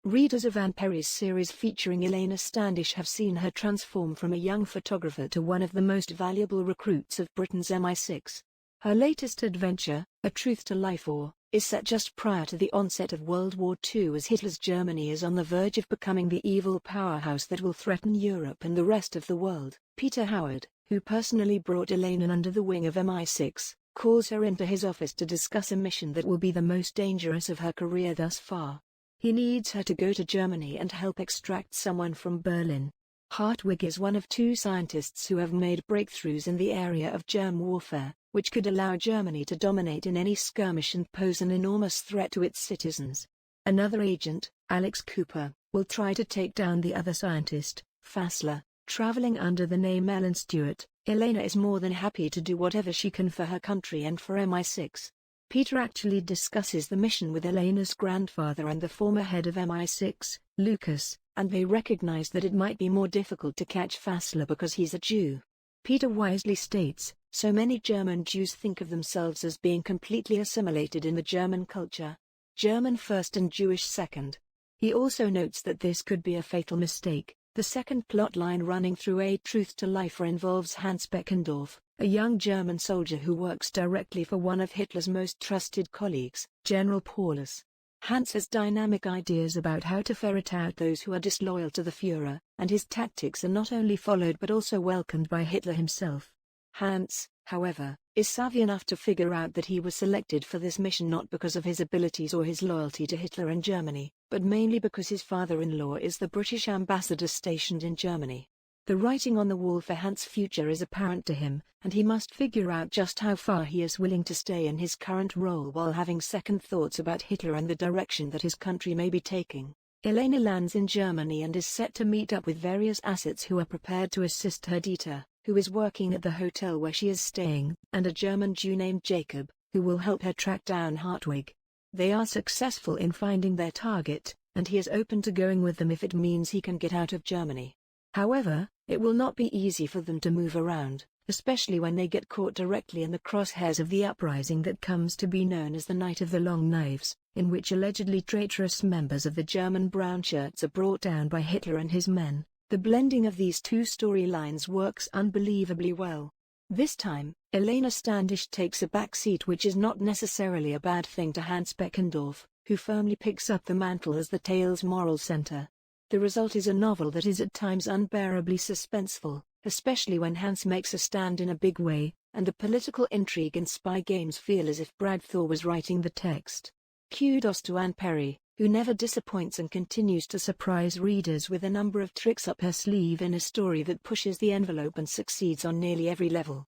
Readers of Anne Perry's series featuring Elena Standish have seen her transform from a young photographer to one of the most valuable recruits of Britain's MI6. Her latest adventure, A Truth to Life Or, is set just prior to the onset of World War II as Hitler's Germany is on the verge of becoming the evil powerhouse that will threaten Europe and the rest of the world. Peter Howard, who personally brought Elena under the wing of MI6, calls her into his office to discuss a mission that will be the most dangerous of her career thus far. He needs her to go to Germany and help extract someone from Berlin. Hartwig is one of two scientists who have made breakthroughs in the area of germ warfare, which could allow Germany to dominate in any skirmish and pose an enormous threat to its citizens. Another agent, Alex Cooper, will try to take down the other scientist, Fassler. Traveling under the name Ellen Stewart, Elena is more than happy to do whatever she can for her country and for MI6. Peter actually discusses the mission with Elena's grandfather and the former head of MI6, Lucas, and they recognize that it might be more difficult to catch Fassler because he's a Jew. Peter wisely states, so many German Jews think of themselves as being completely assimilated in the German culture. German first and Jewish second. He also notes that this could be a fatal mistake. The second plotline running through A Truth to Life involves Hans Beckendorf, a young German soldier who works directly for one of Hitler's most trusted colleagues, General Paulus. Hans has dynamic ideas about how to ferret out those who are disloyal to the Führer, and his tactics are not only followed but also welcomed by Hitler himself. Hans, however, is savvy enough to figure out that he was selected for this mission not because of his abilities or his loyalty to Hitler and Germany, but mainly because his father-in-law is the British ambassador stationed in Germany. The writing on the wall for Hans' future is apparent to him, and he must figure out just how far he is willing to stay in his current role while having second thoughts about Hitler and the direction that his country may be taking. Elena lands in Germany and is set to meet up with various assets who are prepared to assist her. Dieter, who is working at the hotel where she is staying, and a German Jew named Jacob, who will help her track down Hartwig. They are successful in finding their target, and he is open to going with them if it means he can get out of Germany. However, it will not be easy for them to move around, especially when they get caught directly in the crosshairs of the uprising that comes to be known as the Night of the Long Knives, in which allegedly traitorous members of the German Brown Shirts are brought down by Hitler and his men. The blending of these two storylines works unbelievably well. This time, Elena Standish takes a back seat, which is not necessarily a bad thing to Hans Beckendorf, who firmly picks up the mantle as the tale's moral center. The result is a novel that is at times unbearably suspenseful, especially when Hans makes a stand in a big way, and the political intrigue and spy games feel as if Brad Thor was writing the text. Kudos to Anne Perry, who never disappoints and continues to surprise readers with a number of tricks up her sleeve in a story that pushes the envelope and succeeds on nearly every level.